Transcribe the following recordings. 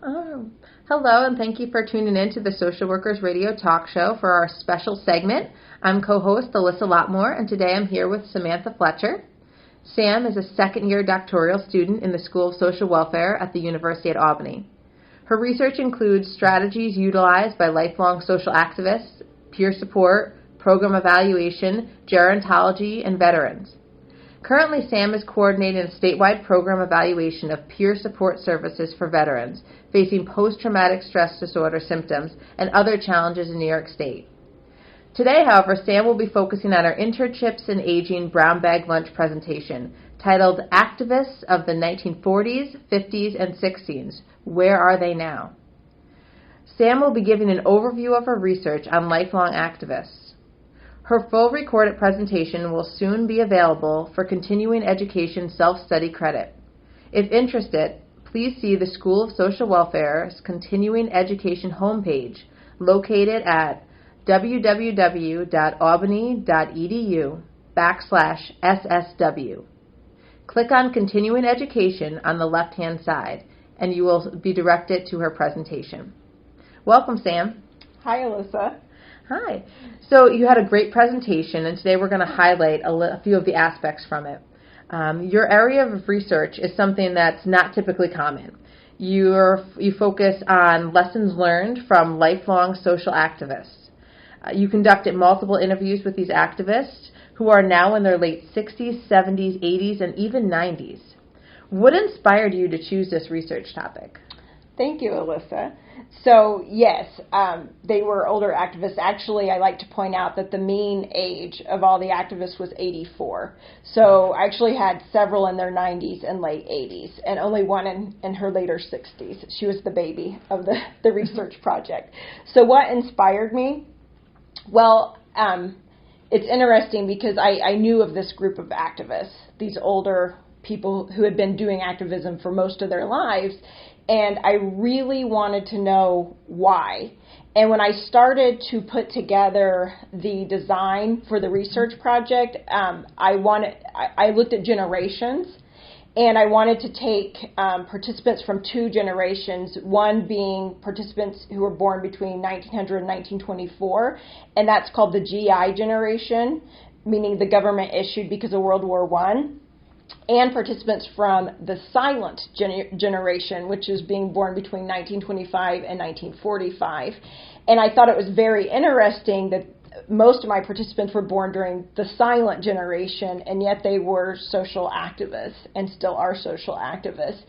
Oh, hello, and thank you for tuning in to the Social Workers Radio Talk Show for our special segment. I'm co-host Alyssa Lotmore, and today I'm here with Samantha Fletcher. Sam is a second-year doctoral student in the School of Social Welfare at the University at Albany. Her research includes strategies utilized by lifelong social activists, peer support, program evaluation, gerontology, and veterans. Currently, Sam is coordinating a statewide program evaluation of peer support services for veterans facing post-traumatic stress disorder symptoms and other challenges in New York State. Today, however, Sam will be focusing on our Internships in Aging Brown Bag Lunch presentation titled Activists of the 1940's, 50's, and 60's. Where are they now? Sam will be giving an overview of her research on lifelong activists. Her full recorded presentation will soon be available for continuing education self-study credit. If interested, please see the School of Social Welfare's continuing education homepage located at www.albany.edu/SSW. Click on Continuing Education on the left-hand side, and you will be directed to her presentation. Welcome, Sam. Hi, Alyssa. Hi. So you had a great presentation, and today we're going to highlight a few of the aspects from it. Your area of research is something that's not typically common. You focus on lessons learned from lifelong social activists. You conducted multiple interviews with these activists who are now in their late 60s, 70s, 80s, and even 90s. What inspired you to choose this research topic? Thank you, Alyssa. So, yes, they were older activists. Actually, I like to point out that the mean age of all the activists was 84. So I actually had several in their 90s and late 80s, and only one in her later 60s. She was the baby of the research project. So what inspired me? Well, it's interesting because I knew of this group of activists, these older people who had been doing activism for most of their lives, and I really wanted to know why. And when I started to put together the design for the research project, I looked at generations, and I wanted to take participants from two generations, one being participants who were born between 1900 and 1924, and that's called the GI generation, meaning the government issued because of World War I. And participants from the silent generation, which is being born between 1925 and 1945. And I thought it was very interesting that most of my participants were born during the silent generation, and yet they were social activists and still are social activists.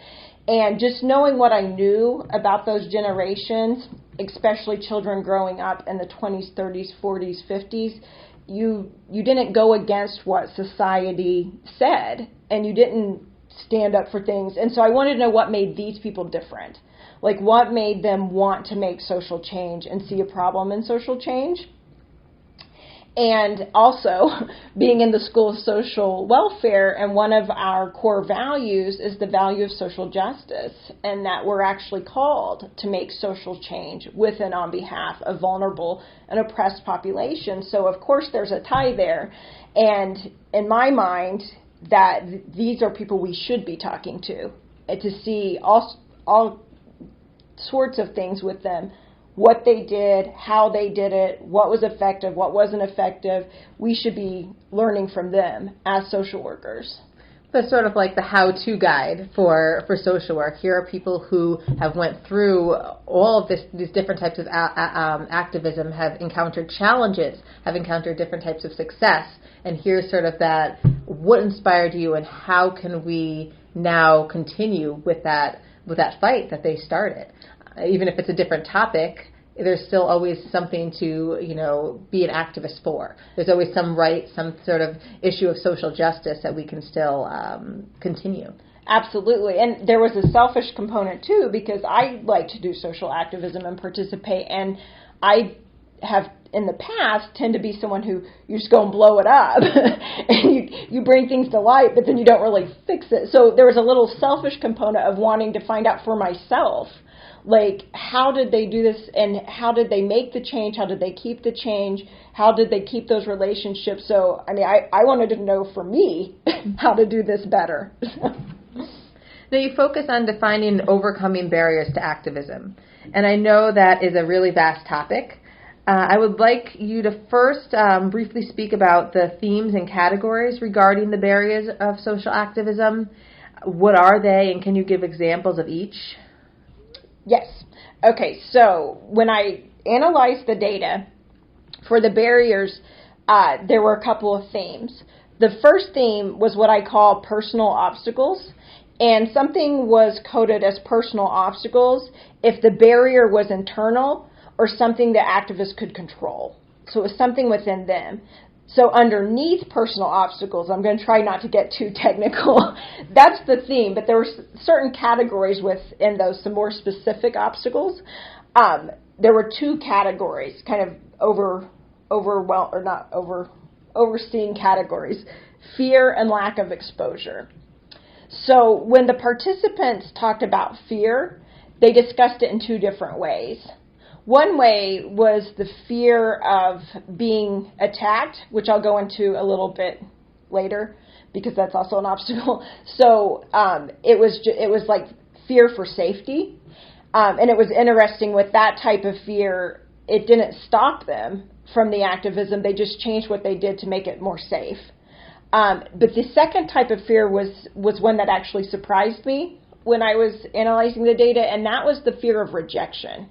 And just knowing what I knew about those generations, especially children growing up in the 20s, 30s, 40s, 50s, you didn't go against what society said, and you didn't stand up for things. And so I wanted to know what made these people different. Like, what made them want to make social change and see a problem in social change. And also, being in the School of Social Welfare, and one of our core values is the value of social justice, and that we're actually called to make social change with and on behalf of vulnerable and oppressed populations. So, of course, there's a tie there. And in my mind, that these are people we should be talking to see all sorts of things with them. What they did, how they did it, what was effective, what wasn't effective. We should be learning from them as social workers. That's sort of like the how-to guide for social work. Here are people who have went through all of these different types of activism, have encountered challenges, have encountered different types of success, and here's sort of that, what inspired you and how can we now continue with that fight that they started. Even if it's a different topic, there's still always something to, be an activist for. There's always some right, some sort of issue of social justice that we can still continue. Absolutely. And there was a selfish component, too, because I like to do social activism and participate, and I have in the past tend to be someone who you just go and blow it up and you bring things to light, but then you don't really fix it. So there was a little selfish component of wanting to find out for myself, like, how did they do this and how did they make the change? How did they keep the change? How did they keep those relationships? So, I wanted to know for me how to do this better. Now, you focus on defining and overcoming barriers to activism, and I know that is a really vast topic. I would like you to first briefly speak about the themes and categories regarding the barriers of social activism. What are they, and can you give examples of each? Yes. Okay, so when I analyzed the data for the barriers, there were a couple of themes. The first theme was what I call personal obstacles, and something was coded as personal obstacles if the barrier was internal or something that activists could control. So it was something within them. So underneath personal obstacles, I'm going to try not to get too technical. That's the theme, but there were certain categories within those, some more specific obstacles. There were two categories, kind of overseeing categories: fear and lack of exposure. So when the participants talked about fear, they discussed it in two different ways. One way was the fear of being attacked, which I'll go into a little bit later because that's also an obstacle. So it was like fear for safety, and it was interesting with that type of fear. It didn't stop them from the activism; they just changed what they did to make it more safe. But the second type of fear was one that actually surprised me when I was analyzing the data, and that was the fear of rejection.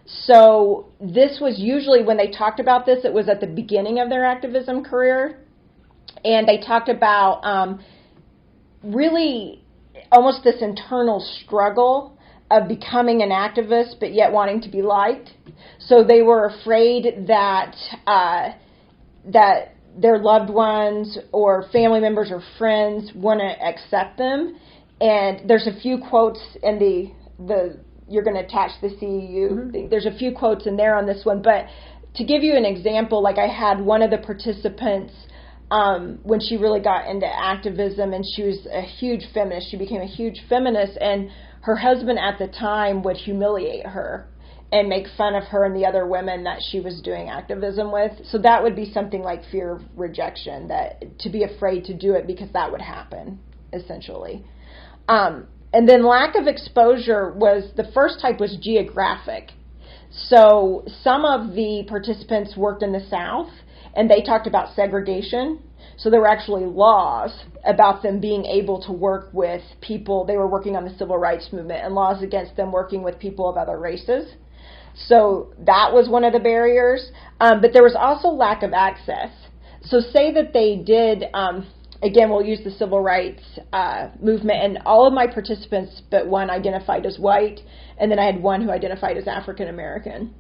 So this was usually, when they talked about this, it was at the beginning of their activism career. And they talked about really almost this internal struggle of becoming an activist, but yet wanting to be liked. So they were afraid that their loved ones or family members or friends wouldn't accept them. And there's a few quotes in the you're going to attach the CEU thing. There's a few quotes in there on this one, but to give you an example, like I had one of the participants when she really got into activism, and she was a huge feminist. She became a huge feminist, and her husband at the time would humiliate her and make fun of her and the other women that she was doing activism with. So that would be something like fear of rejection, that to be afraid to do it because that would happen, essentially. And then lack of exposure was, the first type was geographic. So some of the participants worked in the South, and they talked about segregation. So there were actually laws about them being able to work with people. They were working on the civil rights movement, and laws against them working with people of other races. So that was one of the barriers. But there was also lack of access. So say that they did... Again, we'll use the civil rights movement, and all of my participants but one identified as white, and then I had one who identified as African American.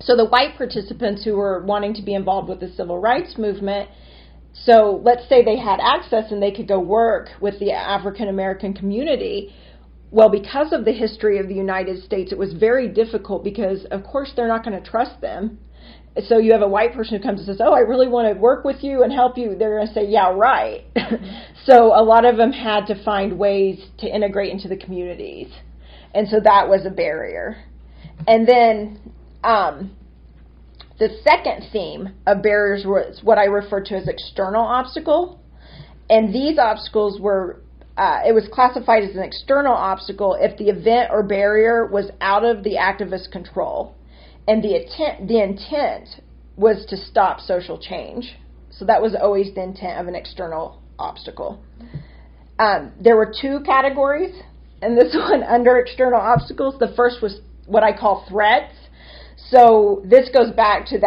So the white participants who were wanting to be involved with the civil rights movement, so let's say they had access and they could go work with the African American community. Well, because of the history of the United States, it was very difficult because, of course, they're not going to trust them. So you have a white person who comes and says, oh, I really want to work with you and help you. They're going to say, yeah, right. So a lot of them had to find ways to integrate into the communities. And so that was a barrier. And then the second theme of barriers was what I refer to as external obstacle. And these obstacles were, it was classified as an external obstacle if the event or barrier was out of the activist's control. And the intent was to stop social change. So that was always the intent of an external obstacle. There were two categories, and this one under external obstacles. The first was what I call threats. So this goes back to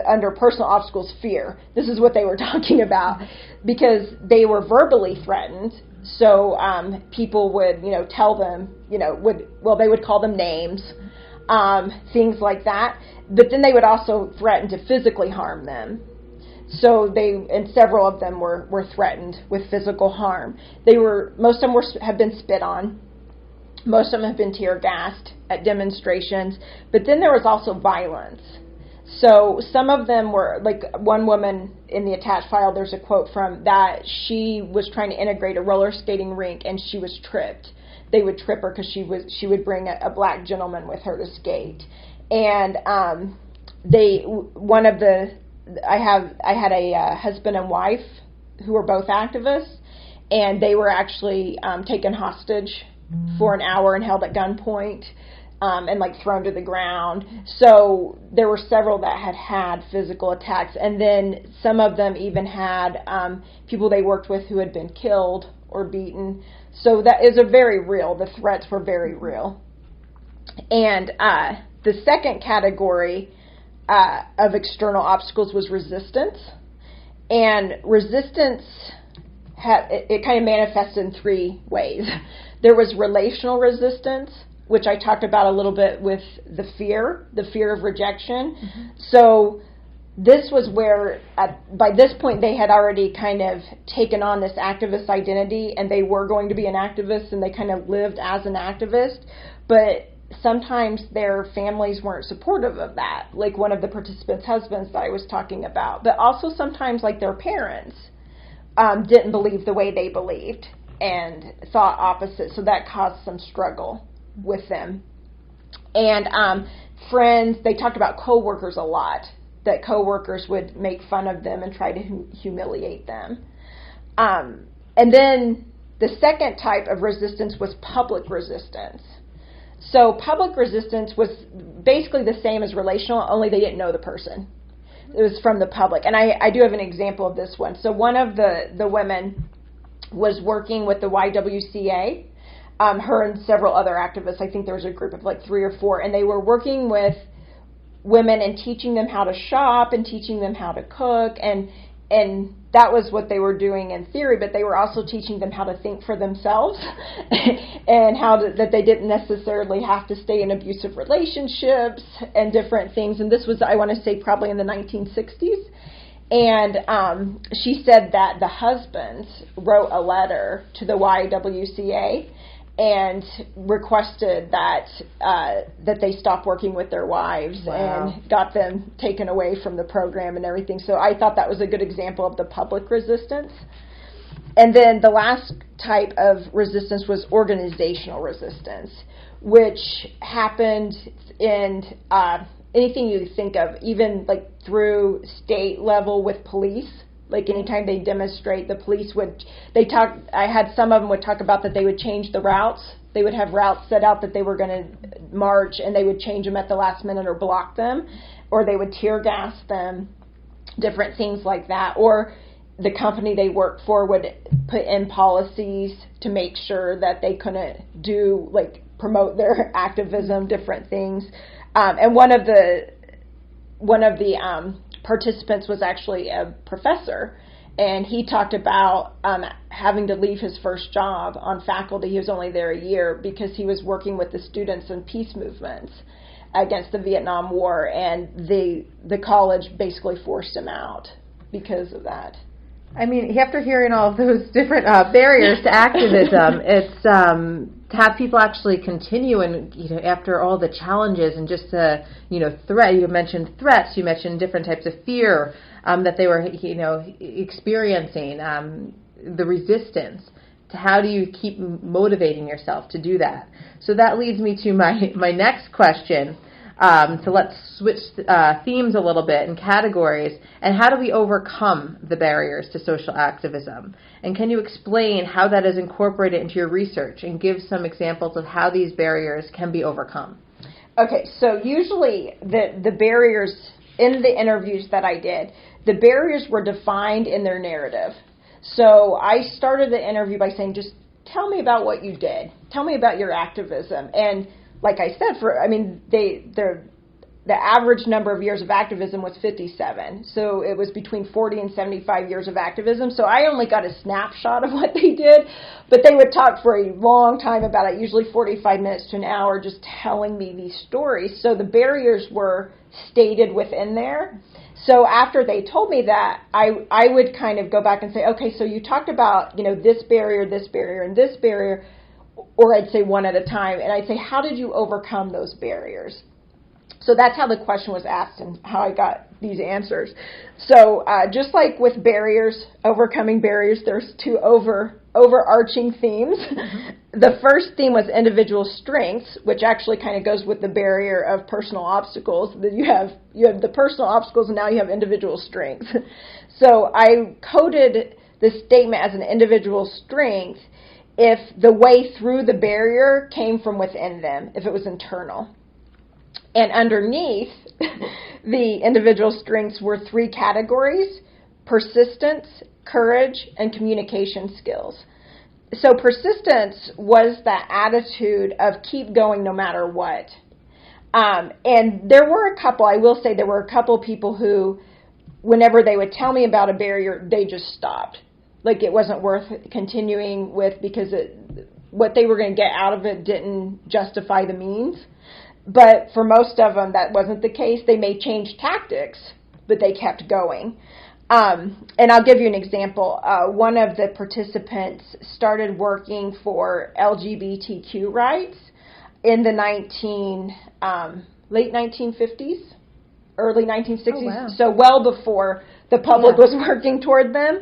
under personal obstacles, fear. This is what they were talking about, because they were verbally threatened. So people would, tell them, they would call them names. Things like that, but then they would also threaten to physically harm them. So several of them were threatened with physical harm. Most of them have been spit on. Most of them have been tear gassed at demonstrations. But then there was also violence. So some of them were, like one woman in the attached file, there's a quote from that. She was trying to integrate a roller skating rink, and she was tripped. They would trip her because she would bring a black gentleman with her to skate. And I had a husband and wife who were both activists, and they were actually taken hostage for an hour and held at gunpoint. And like thrown to the ground. So there were several that had physical attacks, and then some of them even had people they worked with who had been killed or beaten. So that is very real. The threats were very real. And the second category of external obstacles was resistance. And resistance it kind of manifested in three ways. There was relational resistance, which I talked about a little bit with the fear of rejection. Mm-hmm. So this was where, by this point, they had already kind of taken on this activist identity, and they were going to be an activist, and they kind of lived as an activist. But sometimes their families weren't supportive of that, like one of the participants' husbands that I was talking about. But also sometimes, like, their parents didn't believe the way they believed and thought opposite. So that caused some struggle with them. And friends, they talked about coworkers a lot, that coworkers would make fun of them and try to humiliate them. And then the second type of resistance was public resistance. So public resistance was basically the same as relational, only they didn't know the person. It was from the public. And I do have an example of this one. So one of the women was working with the YWCA, her and several other activists. I think there was a group of like 3 or 4, and they were working with women and teaching them how to shop and teaching them how to cook, and that was what they were doing in theory, but they were also teaching them how to think for themselves and that they didn't necessarily have to stay in abusive relationships and different things. And this was, I want to say, probably in the 1960s. And she said that the husbands wrote a letter to the YWCA and requested that they stop working with their wives. Wow. And got them taken away from the program and everything. So I thought that was a good example of the public resistance. And then the last type of resistance was organizational resistance, which happened in anything you think of, even like through state level with police. Like anytime they demonstrate, the police I had some of them would talk about that they would change the routes. They would have routes set out that they were going to march, and they would change them at the last minute or block them, or they would tear gas them, different things like that. Or the company they worked for would put in policies to make sure that they couldn't promote their activism, different things. And one of the participants was actually a professor, and he talked about having to leave his first job on faculty. He was only there a year because he was working with the students in peace movements against the Vietnam War, and the college basically forced him out because of that. I mean, after hearing all of those different barriers to activism, it's to have people actually continue, and after all the challenges and just the threat. You mentioned threats. You mentioned different types of fear that they were experiencing. The resistance. To how do you keep motivating yourself to do that? So that leads me to my next question. So let's switch themes a little bit and categories. And how do we overcome the barriers to social activism? And can you explain how that is incorporated into your research and give some examples of how these barriers can be overcome? Okay, so usually the barriers in the interviews that I did, the barriers were defined in their narrative. So I started the interview by saying, just tell me about what you did. Tell me about your activism. And like I said, the average number of years of activism was 57. So it was between 40 and 75 years of activism. So I only got a snapshot of what they did, but they would talk for a long time about it, usually 45 minutes to an hour, just telling me these stories. So the barriers were stated within there. So after they told me that, I would kind of go back and say, okay, so you talked about, this barrier, and this barrier, or I'd say one at a time, and I'd say, how did you overcome those barriers? So that's how the question was asked and how I got these answers. So just like with barriers, overcoming barriers, there's two overarching themes. Mm-hmm. The first theme was individual strengths, which actually kind of goes with the barrier of personal obstacles. That you have the personal obstacles, and now you have individual strengths. So I coded this statement as an individual strength if the way through the barrier came from within them, if it was internal. And underneath the individual strengths were 3 categories: persistence, courage, and communication skills. So persistence was that attitude of keep going no matter what. And there were a couple people who, whenever they would tell me about a barrier, they just stopped. Like it wasn't worth continuing with because what they were going to get out of it didn't justify the means. But for most of them, that wasn't the case. They may change tactics, but they kept going. And I'll give you an example. One of the participants started working for LGBTQ rights in the late 1950s, early 1960s. Oh, wow. So well before the public was working toward them.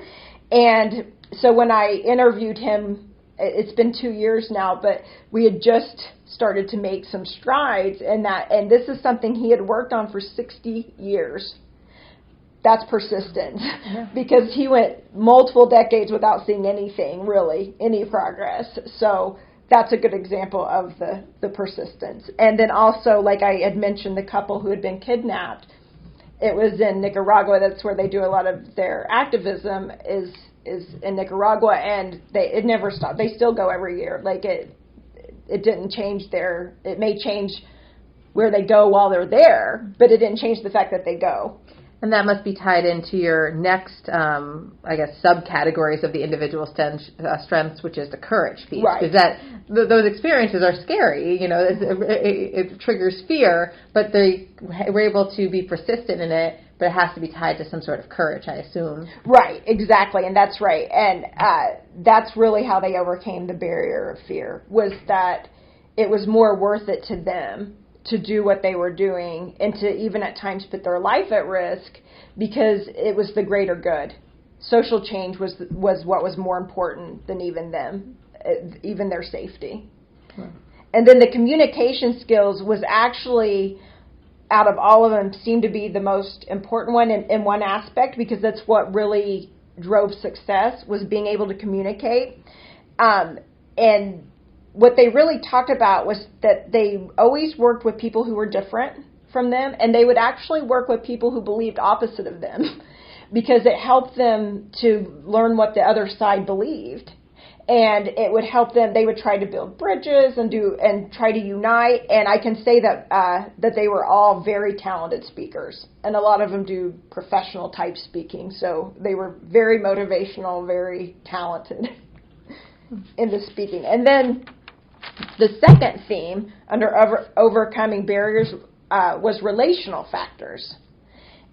And so when I interviewed him, it's been 2 years now, but we had just started to make some strides in that. And this is something he had worked on for 60 years. That's persistence, because he went multiple decades without seeing anything, really, any progress. So that's a good example of the persistence. And then also, like I had mentioned, the couple who had been kidnapped, it was in Nicaragua. That's where they do a lot of their activism is in Nicaragua, and it never stopped. They still go every year. Like it didn't change it may change where they go while they're there, but it didn't change the fact that they go. And that must be tied into your next, subcategories of the individual strengths, which is the courage piece. Right. Because those experiences are scary. You know, it triggers fear, but they were able to be persistent in it, but it has to be tied to some sort of courage, I assume. Right, exactly, and that's right. And that's really how they overcame the barrier of fear, was that it was more worth it to them to do what they were doing and to even at times put their life at risk because it was the greater good. Social change was what was more important than even them, even their safety. Hmm. And then the communication skills was actually, out of all of them, seemed to be the most important one in one aspect, because that's what really drove success, was being able to communicate. And what they really talked about was that they always worked with people who were different from them, and they would actually work with people who believed opposite of them because it helped them to learn what the other side believed. And it would help them. They would try to build bridges and try to unite. And I can say that they were all very talented speakers, and a lot of them do professional type speaking. So they were very motivational, very talented in the speaking. And then the second theme under overcoming barriers was relational factors.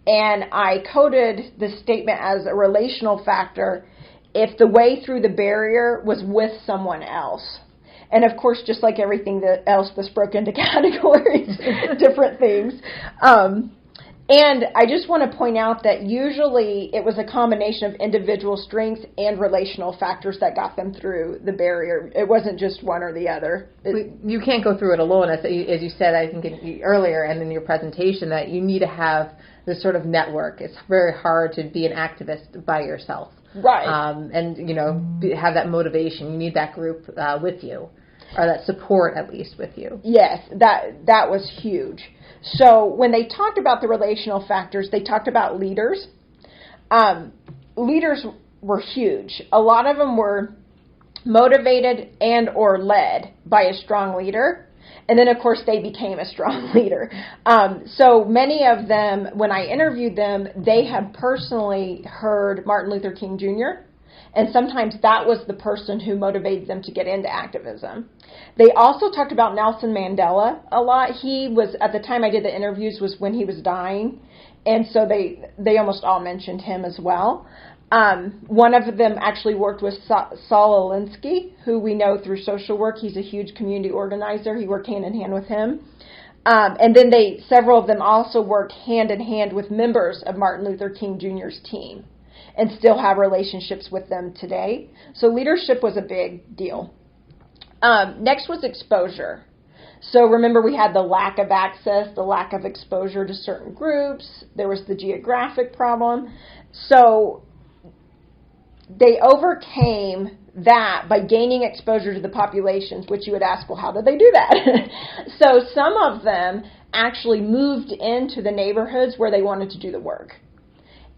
And I coded the statement as a relational factor if the way through the barrier was with someone else. And of course, just like everything else, this broke into categories, different things. And I just want to point out that usually it was a combination of individual strengths and relational factors that got them through the barrier. It wasn't just one or the other. You can't go through it alone, as you said, I think earlier and in your presentation, that you need to have this sort of network. It's very hard to be an activist by yourself. Right. And, have that motivation. You need that group with you, or that support at least with you. Yes, that was huge. So when they talked about the relational factors, they talked about leaders. Leaders were huge. A lot of them were motivated and or led by a strong leader. And then, of course, they became a strong leader. So many of them, when I interviewed them, they had personally heard Martin Luther King Jr., and sometimes that was the person who motivated them to get into activism. They also talked about Nelson Mandela a lot. He was, at the time I did the interviews, was when he was dying. And so they almost all mentioned him as well. One of them actually worked with Saul Alinsky, who we know through social work. He's a huge community organizer. He worked hand in hand with him. And then several of them also worked hand in hand with members of Martin Luther King Jr.'s team, and still have relationships with them today. So leadership was a big deal. Next was exposure. So remember, we had the lack of access, the lack of exposure to certain groups. There was the geographic problem. So they overcame that by gaining exposure to the populations, which you would ask, well, how did they do that? So some of them actually moved into the neighborhoods where they wanted to do the work.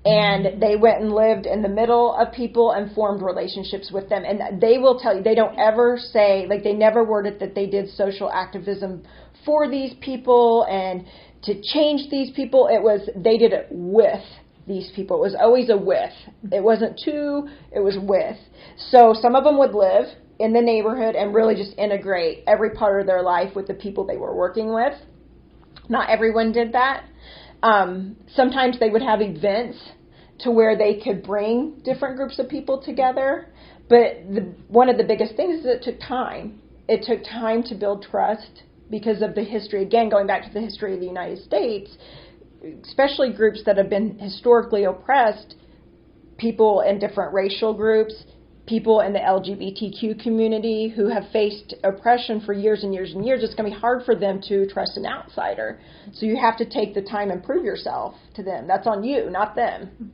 And they went and lived in the middle of people and formed relationships with them. And they will tell you, they don't ever say, like they never worded that they did social activism for these people and to change these people. It was, they did it with these people. It was always a with. It wasn't to, it was with. So some of them would live in the neighborhood and really just integrate every part of their life with the people they were working with. Not everyone did that. Sometimes they would have events to where they could bring different groups of people together. But one of the biggest things is it took time. It took time to build trust because of the history. Again, going back to the history of the United States, especially groups that have been historically oppressed, people in different racial groups, people in the LGBTQ community who have faced oppression for years and years and years, it's going to be hard for them to trust an outsider. So you have to take the time and prove yourself to them. That's on you, not them.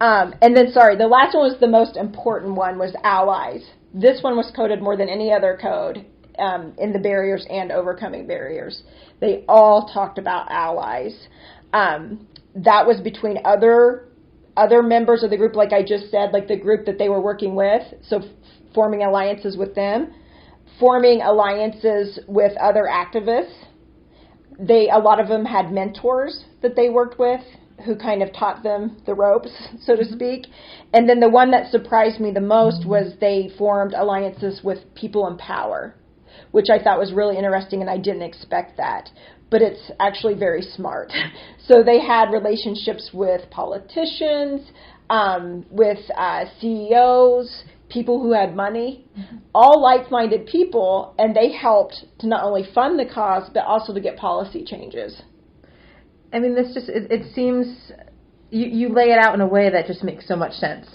And then, the last one was the most important one, was allies. This one was coded more than any other code in the barriers and overcoming barriers. They all talked about allies. That was between other members of the group, like I just said, like the group that they were working with, so forming alliances with them, forming alliances with other activists. A lot of them had mentors that they worked with who kind of taught them the ropes, so to speak. And then the one that surprised me the most was they formed alliances with people in power, which I thought was really interesting, and I didn't expect that. But it's actually very smart. So they had relationships with politicians, with CEOs, people who had money, all like-minded people, and they helped to not only fund the cause, but also to get policy changes. I mean, this just, it seems, you lay it out in a way that just makes so much sense.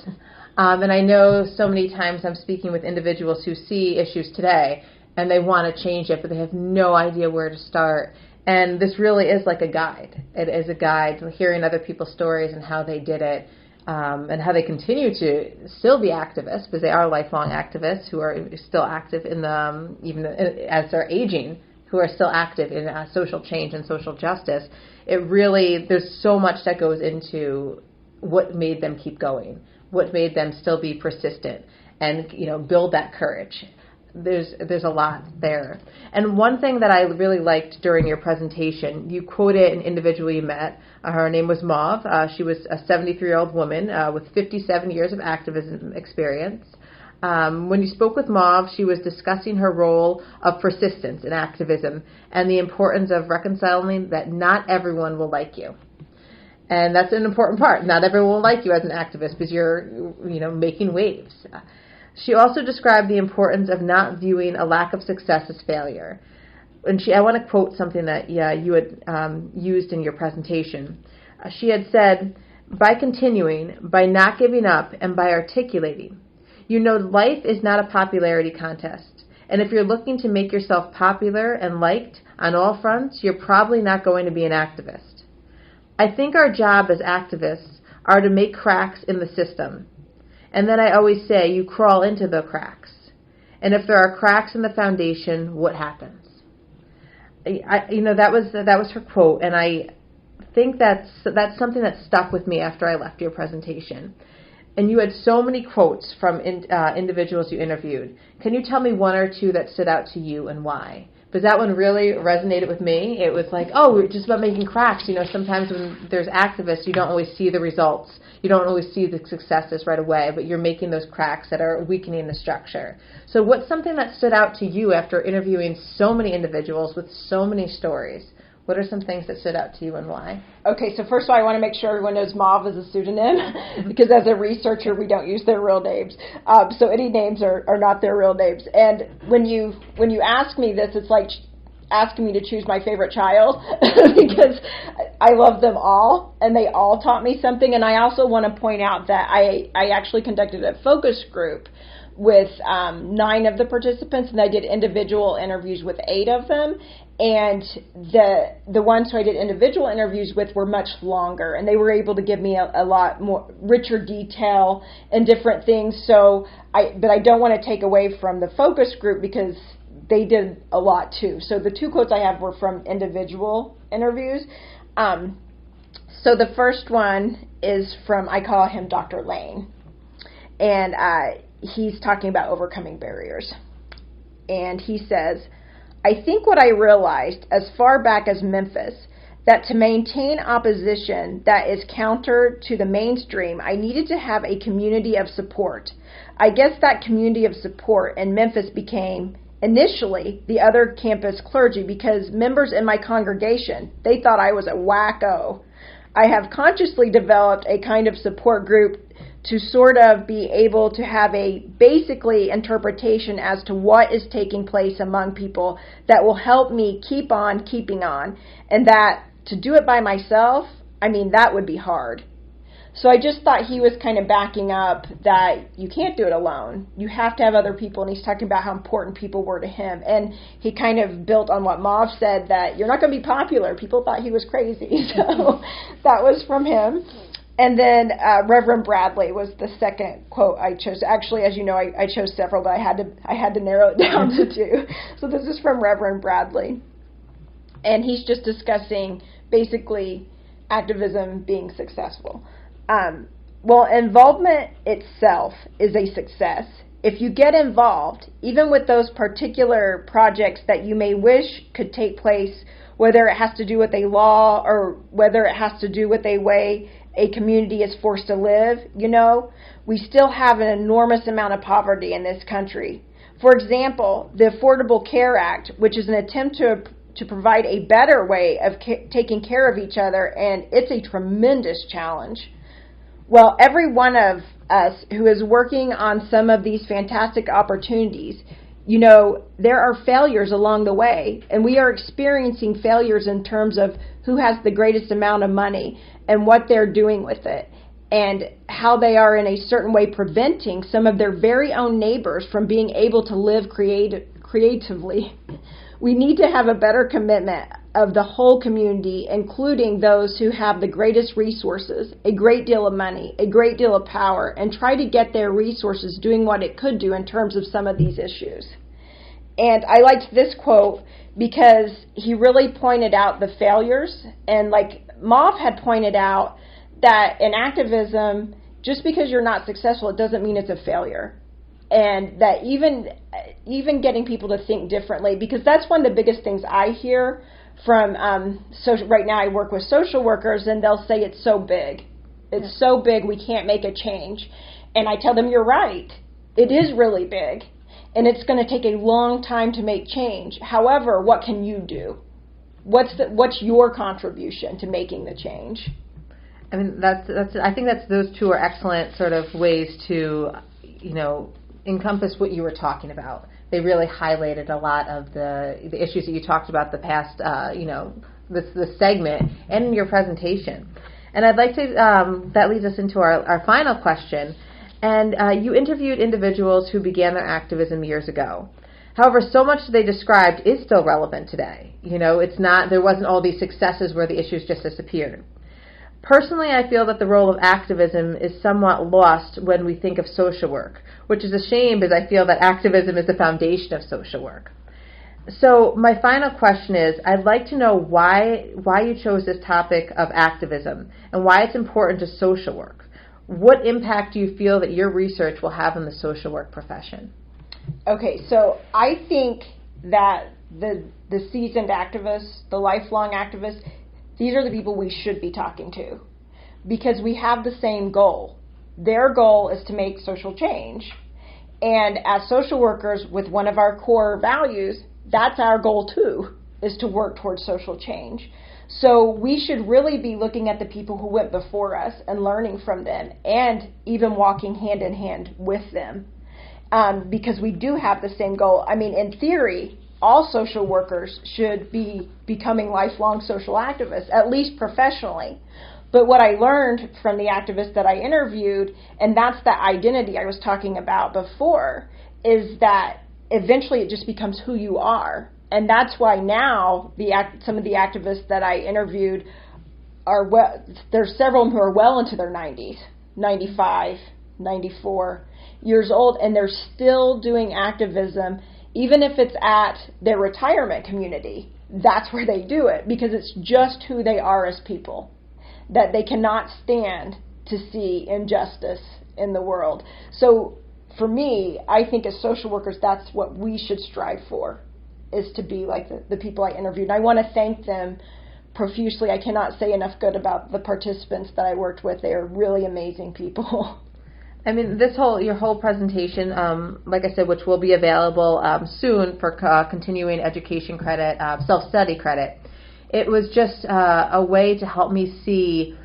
And I know so many times I'm speaking with individuals who see issues today, and they want to change it, but they have no idea where to start. And this really is like a guide. It is a guide to hearing other people's stories and how they did it, and how they continue to still be activists, because they are lifelong activists who are still active in the, even as they're aging, who are still active in social change and social justice. It really, there's so much that goes into what made them keep going, what made them still be persistent and, build that courage. There's a lot there. And one thing that I really liked during your presentation, you quoted an individual you met. Her name was Mauve. She was a 73-year-old woman with 57 years of activism experience. When you spoke with Mauve, she was discussing her role of persistence in activism and the importance of reconciling that not everyone will like you. And that's an important part. Not everyone will like you as an activist because you're, making waves. She also described the importance of not viewing a lack of success as failure. And I want to quote something that you had used in your presentation. She had said, "By continuing, by not giving up, and by articulating, life is not a popularity contest. And if you're looking to make yourself popular and liked on all fronts, you're probably not going to be an activist. I think our job as activists are to make cracks in the system. And then I always say, you crawl into the cracks. And if there are cracks in the foundation, what happens?" That was her quote, and I think that's something that stuck with me after I left your presentation. And you had so many quotes from individuals you interviewed. Can you tell me one or two that stood out to you and why? Because that one really resonated with me. It was like, we're just about making cracks. Sometimes when there's activists, you don't always see the results. You don't always see the successes right away, but you're making those cracks that are weakening the structure. So what's something that stood out to you after interviewing so many individuals with so many stories? What are some things that stood out to you and why? Okay, so first of all, I want to make sure everyone knows Mauve is a pseudonym because as a researcher, we don't use their real names. So any names are not their real names. And when you ask me this, it's like asking me to choose my favorite child because I love them all and they all taught me something. And I also want to point out that I actually conducted a focus group with 9 of the participants, and I did individual interviews with 8 of them. And the ones who I did individual interviews with were much longer, and they were able to give me a lot more richer detail and different things. But I don't want to take away from the focus group because they did a lot too. So the 2 quotes I have were from individual interviews. So the first one is from, I call him Dr. Lane, and he's talking about overcoming barriers. And he says, I think what I realized as far back as Memphis, that to maintain opposition that is counter to the mainstream, I needed to have a community of support. I guess that community of support in Memphis became, initially, the other campus clergy, because members in my congregation, they thought I was a wacko. I have consciously developed a kind of support group to sort of be able to have a basically interpretation as to what is taking place among people that will help me keep on keeping on. And that to do it by myself, I mean, that would be hard. So I just thought he was kind of backing up that you can't do it alone. You have to have other people, and he's talking about how important people were to him. And he kind of built on what Mauve said, that you're not going to be popular. People thought he was crazy. So that was from him. And then Reverend Bradley was the second quote I chose. Actually, as you know, I chose several, but I had to narrow it down to 2. So this is from Reverend Bradley. And he's just discussing basically activism being successful. Well, involvement itself is a success. If you get involved, even with those particular projects that you may wish could take place, whether it has to do with a law or whether it has to do with a way a community is forced to live, we still have an enormous amount of poverty in this country. For example, the Affordable Care Act, which is an attempt to provide a better way of taking care of each other, and it's a tremendous challenge. Well, every one of us who is working on some of these fantastic opportunities, there are failures along the way, and we are experiencing failures in terms of who has the greatest amount of money and what they're doing with it, and how they are in a certain way preventing some of their very own neighbors from being able to live creatively. We need to have a better commitment of the whole community, including those who have the greatest resources, a great deal of money, a great deal of power, and try to get their resources doing what it could do in terms of some of these issues. And I liked this quote because he really pointed out the failures, and like Mauve had pointed out, that in activism, just because you're not successful, it doesn't mean it's a failure. And that even getting people to think differently, because that's one of the biggest things I hear from right now I work with social workers, and they'll say it's so big. It's so big we can't make a change. And I tell them, you're right. It is really big. And it's going to take a long time to make change. However, what can you do? What's your contribution to making the change? I mean, I think those 2 are excellent sort of ways to, encompass what you were talking about. They really highlighted a lot of the issues that you talked about the past, this segment and in your presentation. And I'd like to, that leads us into our final question. And you interviewed individuals who began their activism years ago. However, so much they described is still relevant today. There wasn't all these successes where the issues just disappeared. Personally, I feel that the role of activism is somewhat lost when we think of social work, which is a shame because I feel that activism is the foundation of social work. So my final question is, I'd like to know why you chose this topic of activism and why it's important to social work. What impact do you feel that your research will have on the social work profession? Okay, so I think that the seasoned activists, the lifelong activists, these are the people we should be talking to, because we have the same goal. Their goal is to make social change. And as social workers, with one of our core values, that's our goal too, is to work towards social change. So we should really be looking at the people who went before us and learning from them, and even walking hand in hand with them, because we do have the same goal. I mean, in theory, all social workers should be becoming lifelong social activists, at least professionally. But what I learned from the activists that I interviewed, and that's the identity I was talking about before, is that eventually it just becomes who you are. And that's why now some of the activists that I interviewed are there's several of them who are well into their 90s, 95, 94 years old, and they're still doing activism, even if it's at their retirement community. That's where they do it, because it's just who they are as people, that they cannot stand to see injustice in the world. So for me, I think as social workers, that's what we should strive for, is to be like the people I interviewed. And I want to thank them profusely. I cannot say enough good about the participants that I worked with. They are really amazing people. I mean, your whole presentation, like I said, which will be available soon for continuing education credit, self-study credit, it was just a way to help me see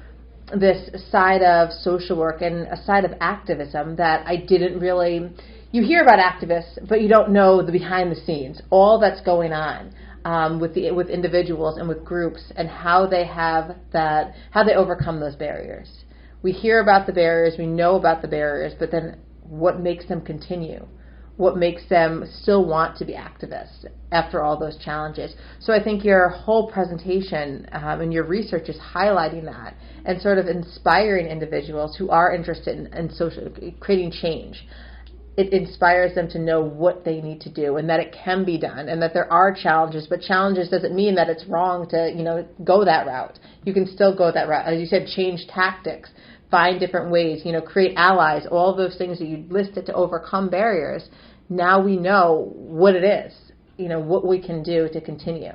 this side of social work and a side of activism that I didn't really. You hear about activists, but you don't know the behind the scenes, all that's going on with individuals and with groups, and how they overcome those barriers. We hear about the barriers, we know about the barriers, but then what makes them continue? What makes them still want to be activists after all those challenges? So I think your whole presentation and your research is highlighting that and sort of inspiring individuals who are interested in creating change. It inspires them to know what they need to do and that it can be done and that there are challenges, but challenges doesn't mean that it's wrong to, go that route. You can still go that route. As you said, change tactics, find different ways, create allies, all those things that you listed to overcome barriers. Now we know what it is, what we can do to continue.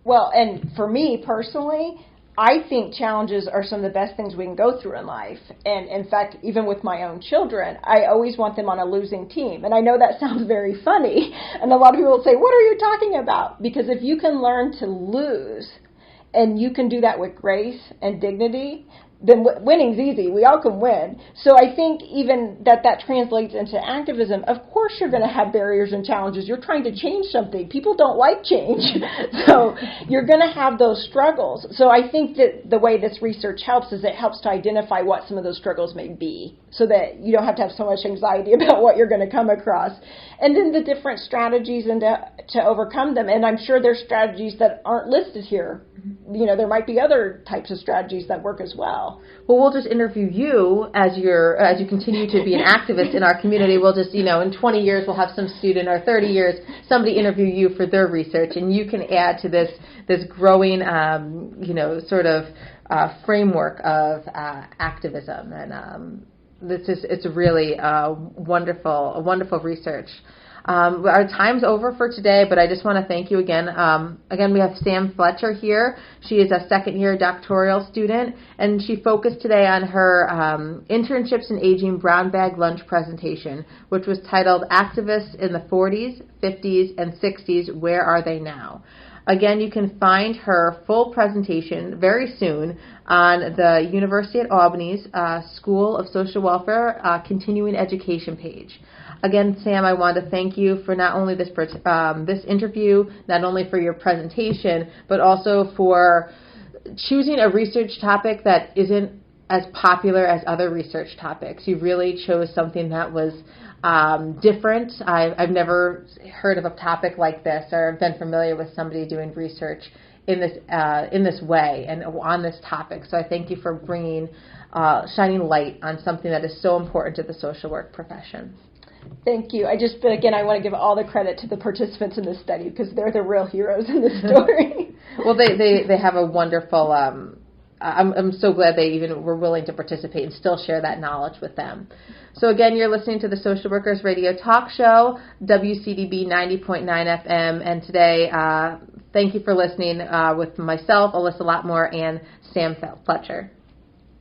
Well, and for me personally, I think challenges are some of the best things we can go through in life. And in fact, even with my own children, I always want them on a losing team. And I know that sounds very funny. And a lot of people will say, what are you talking about? Because if you can learn to lose, and you can do that with grace and dignity, then winning's easy. We all can win. So I think even that translates into activism. Of course you're going to have barriers and challenges. You're trying to change something. People don't like change. So you're going to have those struggles. So I think that the way this research helps is it helps to identify what some of those struggles may be, so that you don't have to have so much anxiety about what you're going to come across. And then the different strategies and to overcome them. And I'm sure there's strategies that aren't listed here. There might be other types of strategies that work as well. Well, we'll just interview you as you continue to be an activist in our community. We'll just, in 20 years, we'll have some student, or 30 years, somebody interview you for their research, and you can add to this growing, framework of activism. And it's really wonderful research. Our time's over for today, but I just want to thank you again. Again, we have Sam Fletcher here. She is a second-year doctoral student, and she focused today on her Internships in Aging Brown Bag Lunch presentation, which was titled Activists in the 40's, 50's, and 60's, Where Are They Now? Again, you can find her full presentation very soon on the University at Albany's School of Social Welfare Continuing Education page. Again, Sam, I want to thank you for not only this interview, not only for your presentation, but also for choosing a research topic that isn't as popular as other research topics. You really chose something that was different. I've never heard of a topic like this, or been familiar with somebody doing research in this way and on this topic. So I thank you for shining light on something that is so important to the social work profession. Thank you. I want to give all the credit to the participants in this study, because they're the real heroes in this story. Well, they have a wonderful. I'm so glad they even were willing to participate and still share that knowledge with them. So again, you're listening to the Social Workers Radio Talk Show, WCDB 90.9 FM, and today, thank you for listening with myself, Alyssa Lotmore, and Sam Fletcher.